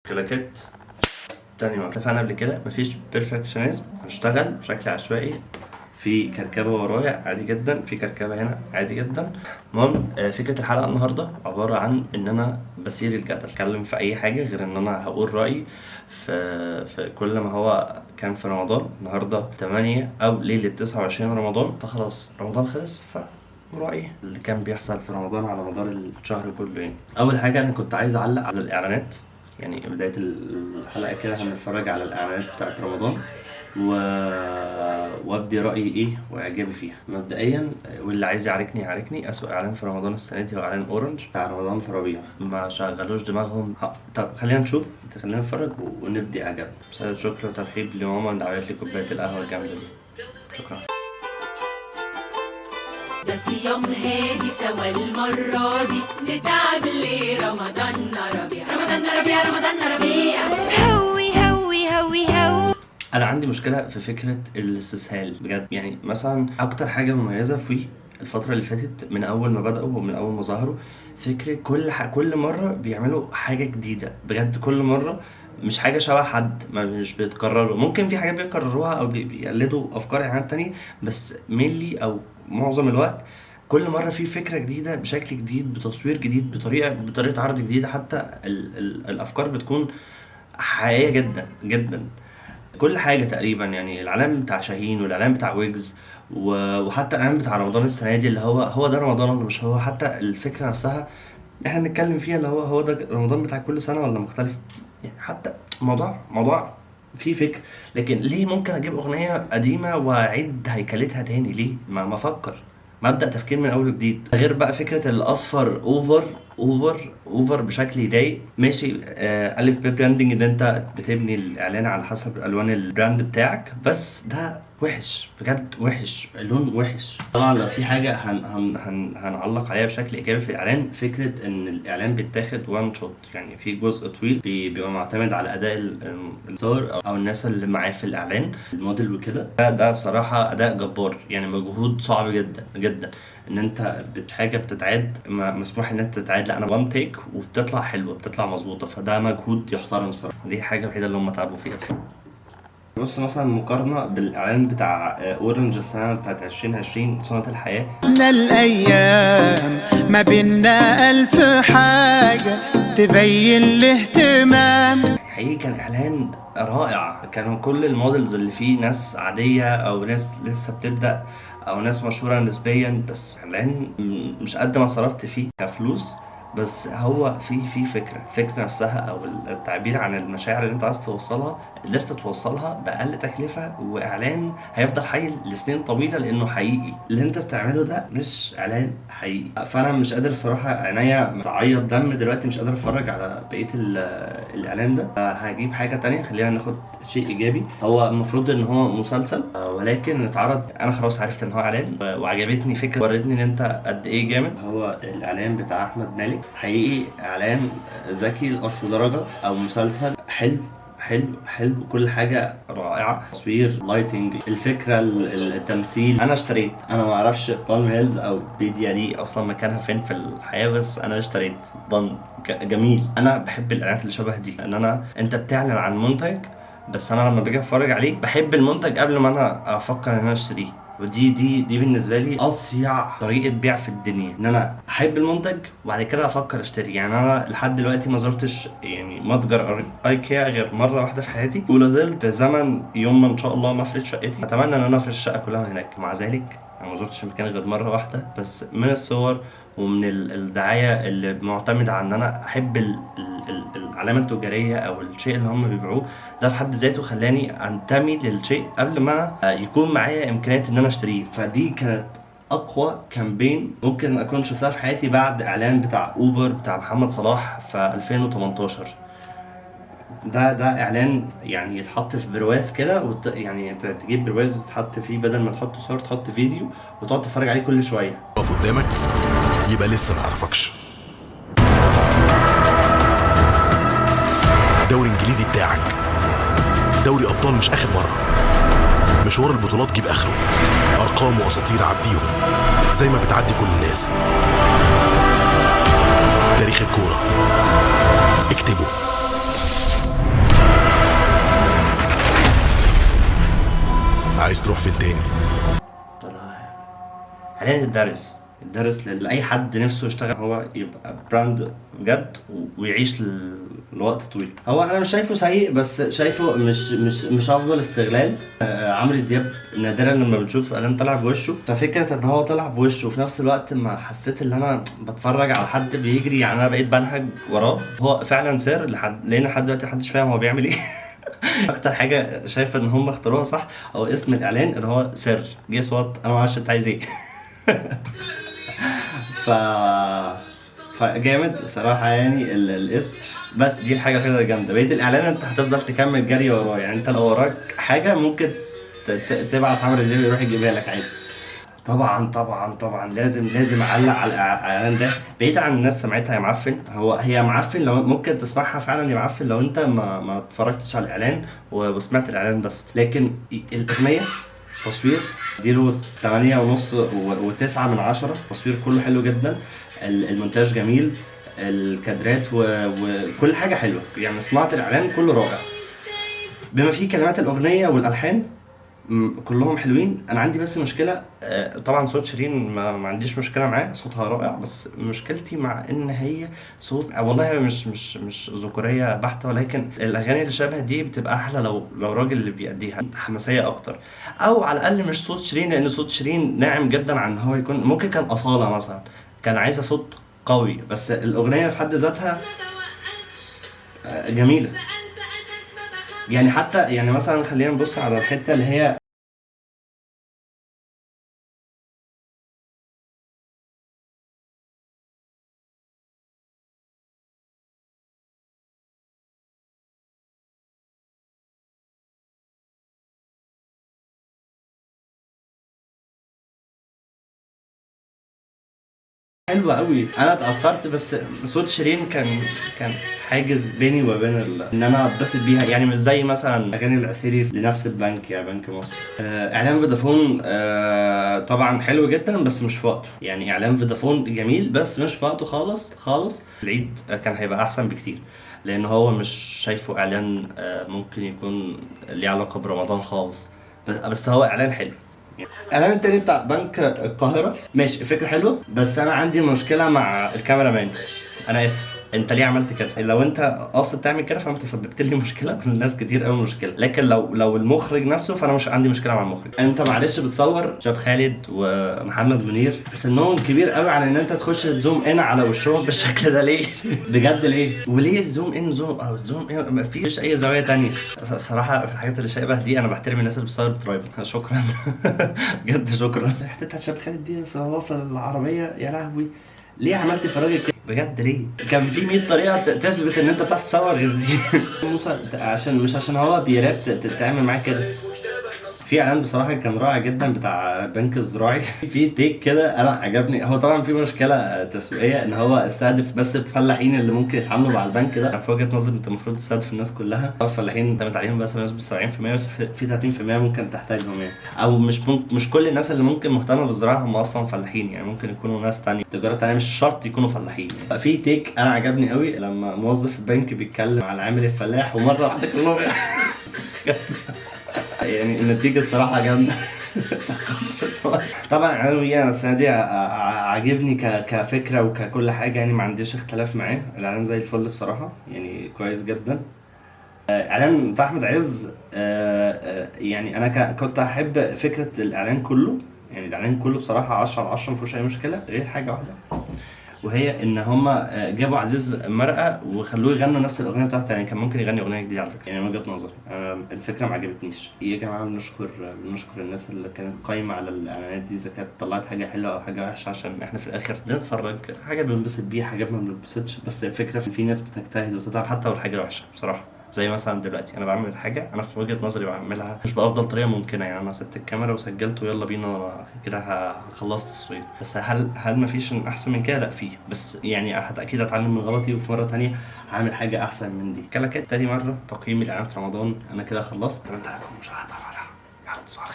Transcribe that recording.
كلاكيت تاني مرة. اتفقنا قبل كده مفيش بيرفكشنزم، هنشتغل بشكل عشوائي، في كركبة ورايا عادي جدا، في كركبة هنا عادي جدا. المهم فكرة الحلقة النهاردة عبارة عن ان انا بسير الجدل، اتكلم في اي حاجة غير ان انا هقول رأيي في كل ما هو كان في رمضان. النهاردة 8 او ليلة 29 رمضان، فخلاص رمضان خلص، رأيي اللي كان بيحصل في رمضان على مدار الشهر كله. يعني اول حاجة انا كنت عايز اعلق على الاعلانات، يعني بداية الحلقة كده هنتفرج على الاعلانات بتاعت رمضان وابدي رأيي ايه واعجابي فيها. مبدئيا واللي عايز يعاركني اسوأ اعلان في رمضان السنة دي هو اعلان اورنج بتاع رمضان في ربيع، ما شغلوش دماغهم. طب خلينا نشوف، خلينا نتفرج ونبدي اعجابنا. رسالة شكر وترحيب لماما اللي عملت لي كوباية القهوة الجامدة دي، شكرا. ده صيام هادي سوا المرة دي، نتعب ليه؟ رمضان ربيع رمضان ربيع رمضان ربيع. هوي هوي هوي هوي. انا عندي مشكلة في فكرة الاستسهال بجد. يعني مثلا اكتر حاجة مميزة في الفترة اللي فاتت من اول ما بدأوا ومن اول ما ظهروا، فكرة كل مرة بيعملوا حاجة جديدة بجد. كل مرة مش حاجة شبه حد، مش بيتكرروا. ممكن في حاجات بيكرروها او بيقلدوا افكار اعلانات تانية، بس مينلي او معظم الوقت كل مرة في فكرة جديدة بشكل جديد بتصوير جديد بطريقة عرض جديدة. حتى الافكار بتكون حقيقية جدا جدا، كل حاجة تقريبا. يعني الاعلان بتاع شاهين والاعلان بتاع ويجز وحتى الاعلان بتاع رمضان السنة دي اللي هو ده رمضان ولا مش هو. حتى الفكرة نفسها احنا بنتكلم فيها اللي هو ده رمضان بتاع كل سنة ولا مختلف. يعني حتى موضوع فيه فكر. لكن ليه ممكن اجيب اغنية قديمة واعيد هيكلتها تاني؟ ليه؟ ما افكر، مبدأ تفكير من اول وجديد. غير بقى فكرة الاصفر اوفر بشكل يضايق. ماشي، الف ب براندنج ان انت بتبني الاعلان على حسب الوان البراند بتاعك، بس ده وحش بجد، وحش، اللون وحش. طبعا لو في حاجة هنعلق عليها بشكل ايجابي في الاعلان، فكرة ان الاعلان بيتاخد وان شوت، يعني في جزء طويل بيبقى معتمد على اداء الستار او الناس اللي معاه في الاعلان، الموديل وكده. ده بصراحة اداء جبار، يعني مجهود صعب جدا جدا ان انت حاجة بتتعاد، مسموح ان انت تتعاد، لا انا وان تيك وبتطلع حلوة، بتطلع مظبوطة. فده مجهود يحترم الصراحة، دي حاجة الوحيدة اللي هم تعبوا فيها بصراحة. بص مثلا مقارنة بالإعلان بتاع أورنج السنة بتاعت 2020 سنة الحياة، من الأيام ما بينا ألف حاجة تبين الاهتمام. حقيقي كان إعلان رائع. كانوا كل المودلز اللي فيه ناس عادية أو ناس لسه بتبدأ أو ناس مشهورة نسبيا، بس إعلان مش قد ما صرفت فيه كفلوس، بس هو في فكرة نفسها او التعبير عن المشاعر اللي انت عايز توصلها، قدرت توصلها بأقل تكلفة، واعلان هيفضل حي لسنين طويلة لانه حقيقي. اللي انت بتعمله ده مش اعلان حقيقي. فانا مش قادر الصراحة، عينيا تعيط دم دلوقتي، مش قادر اتفرج على بقية الاعلان ده. هجيب حاجة تانية، خلينا ناخد شيء ايجابي. هو المفروض ان هو مسلسل ولكن اتعرض، انا خلاص عرفت ان هو اعلان وعجبتني فكرة، وريتني ان انت قد ايه جامد. هو الاعلان بتاع احمد مالك حقيقي اعلان ذكي لاقصى درجة، او مسلسل حلو كل حاجة رائعة، تصوير، لايتنج، الفكرة، التمثيل. انا اشتريت، انا ما اعرفش بالم هيلز او بيديا دي اصلا مكانها فين في الحياة، بس انا اشتريت. ضن جميل. انا بحب الاعلانات اللي شبه دي، ان انت بتعلن عن منتج، بس انا لما باجي اتفرج عليه بحب المنتج قبل ما انا افكر ان انا اشتريه. ودي بالنسبه لي اصيع طريقه بيع في الدنيا، ان انا احب المنتج وبعد كده افكر اشتري. يعني انا لحد دلوقتي ما زرتش يعني متجر ايكيا غير مره واحده في حياتي، ولا زلت في زمن يوم ما ان شاء الله ما افرش شقتي اتمنى ان انا افرش الشقه كلها من هناك. مع ذلك انا ما زرتش المكان غير مره واحده بس، من الصور ومن الدعايه اللي معتمده على ان انا احب العلامه التجاريه او الشيء اللي هم بيبيعوه، ده في حد ذاته خلاني انتمي للشيء قبل ما انا يكون معايا امكانيات ان انا اشتريه. فدي كانت اقوى كامبين ممكن اكون شفتها في حياتي بعد اعلان بتاع اوبر بتاع محمد صلاح في 2018. ده اعلان يعني يتحط في برواز كده يعني انت تجيب برواز تحط فيه، بدل ما تحط صور تحط فيديو وتقعد تتفرج عليه كل شويه. اقف قدامك يبقى لسه ما اعرفكش. دوري انجليزي بتاعك، دوري ابطال مش اخر مره، مشوار البطولات جيب اخره، ارقام واساطير عديهم زي ما بتعدي كل الناس. تاريخ الكوره اكتبه. عايز تروح فين تاني؟ طلع عليه الدرس لأي حد نفسه يشتغل هو يبقى براند بجد ويعيش لوقت طويل. هو انا مش شايفه سيء، بس شايفه مش افضل استغلال. عمرو دياب نادرا لما بنشوف اعلان طلع بوشه، ففكره ان هو طلع بوشه وفي نفس الوقت ما حسيت ان انا بتفرج على حد بيجري، يعني انا بقيت بنهج وراه. هو فعلا سر لان لحد دلوقتي محدش فاهم هو بيعمل ايه. اكتر حاجه شايفه ان هم اختاروها صح او اسم الاعلان اللي هو سر. جيس وات، انا ما اعرفش انت عايز ايه. ف فجامد صراحه يعني الاسم. بس دي الحاجه الوحيده اللي جامده. بقيه الاعلان انت هتفضل تكمل جري وراه، يعني انت لو وراك حاجه ممكن تبعت عمرو دياب يروح يجيبها لك عادي. طبعا لازم اعلق على الاعلان ده. بعيد عن الناس سمعتها يا معفن، هي معفن لو ممكن تسمعها فعلا يا معفن لو انت ما اتفرجتش على الاعلان وسمعت الاعلان بس. لكن الاغنيه تصوير اديله 8.5 و9 من 10. تصوير كله حلو جدا، المونتاج جميل، الكادرات وكل حاجه حلوه، يعني صناعه الاعلان كله رائع بما فيه كلمات الاغنيه والالحان كلهم حلوين. انا عندي بس مشكله، طبعا صوت شيرين ما عنديش مشكله معاه، صوتها رائع، بس مشكلتي مع ان هي صوت والله هي مش ذكوريه بحته، ولكن الاغاني اللي شبه دي بتبقى احلى لو راجل اللي بيأديها حماسيه اكتر، او على الاقل مش صوت شيرين، لان صوت شيرين ناعم جدا عن هو يكون. ممكن كان اصاله مثلا كان عايزه صوت قوي، بس الاغنيه في حد ذاتها جميله. يعني حتى يعني مثلا خلينا نبص على الحته اللي هي حلوة قوي. انا اتأثرت، بس صوت شيرين كان حاجز بيني وبين ان انا اتبسط بيها، يعني مش زي مثلا اغاني العسيري لنفس البنك يا بنك مصر. اعلان فودافون طبعا حلو جدا بس مش في وقته، يعني اعلان فودافون جميل بس مش في وقته خالص. العيد كان هيبقى احسن بكتير، لان هو مش شايفه اعلان ممكن يكون ليه علاقة برمضان خالص، بس هو اعلان حلو. الاعلان التاني بتاع بنك القاهرة ماشي، فكرة حلوة، بس انا عندي مشكلة مع الكاميرا مان. انا اسف، انت ليه عملت كده؟ لو انت قاصد تعمل كده فانت سببت لي مشكله ولناس كتير قوي مشكله. لكن لو المخرج نفسه فانا مش عندي مشكله مع المخرج. انت معلش بتصور شاب خالد ومحمد منير سنهم كبير قوي عن ان انت تخش تزوم ان على وشهم بالشكل ده ليه؟ بجد ليه؟ وليه زوم ان زوم ان؟ مفيش اي زاويه تانية. الصراحه في الحاجات اللي شبه دي انا بحترم الناس اللي بتصور بترايفت. شكرا. بجد شكرا. حته شاب خالد دي في العربيه يا لهوي، ليه عملت في الراجل كده؟ بجد ليه؟ كان في 100 طريقه تثبت ان انت بتعرف تصور غير دي. عشان هو بيراب تعمل معاه كده. في اعلان بصراحه كان رائع جدا بتاع بنك الزراعي. في تيك كده انا عجبني. هو طبعا في مشكله تسويقيه ان هو استهدف بس الفلاحين اللي ممكن يتعاملوا مع البنك ده. في وجهه نظري انت المفروض تستهدف الناس كلها. الفلاحين انت عليهم بس بنسبه 70%، بس في 30% ممكن تحتاجهم يعني، او مش كل الناس اللي ممكن مهتمه بالزراعه هم اصلا فلاحين، يعني ممكن يكونوا ناس تانية تجاره تانية، مش شرط يكونوا فلاحين يعني. في تيك انا عجبني قوي لما موظف البنك بيتكلم مع العامل الفلاح ومره واحده كلهم يعني النتيجة الصراحة جامدة. طبعا اعلان السنة دي عاجبني كفكرة وككل حاجة، يعني ما عنديش اختلاف معاه. الاعلان زي الفل بصراحة، يعني كويس جدا. اعلان بتاع احمد عز يعني انا كنت احب فكرة الاعلان كله، يعني الاعلان كله بصراحة 10/10 مفيهوش اي مشكلة، غير حاجة واحدة وهي ان هما جابوا عزيز مرقه وخلوه يغنوا نفس الاغنيه بتاعته. يعني كان ممكن يغني اغنيه جديده على فكره، يعني من وجهه نظري الفكره ما عجبتنيش. يا جماعه بنشكر الناس اللي كانت قايمه على الاعلانات دي، اذا كانت طلعت حاجه حلوه او حاجه وحشه، عشان احنا في الاخر بنتفرج حاجه بننبسط بيها، حاجات ما بننبسطش. بس الفكره في ناس بتجتهد وتتعب حتى لو الحاجه وحشه بصراحه. زي مثلا دلوقتي انا بعمل حاجه انا في وجهه نظري بعملها مش بافضل طريقه ممكنه، يعني انا سبت الكاميرا وسجلت ويلا بينا كده خلصت التصوير. بس هل مفيش احسن من كده؟ لا فيه، بس يعني اكيد اتعلم من غلطي وفي مره تانية هعمل حاجه احسن من دي. كلاكات تاني مره تقييم الاعلانات في رمضان انا كده خلصت. اتمنى لكم مشاهده. يلا تصبحوا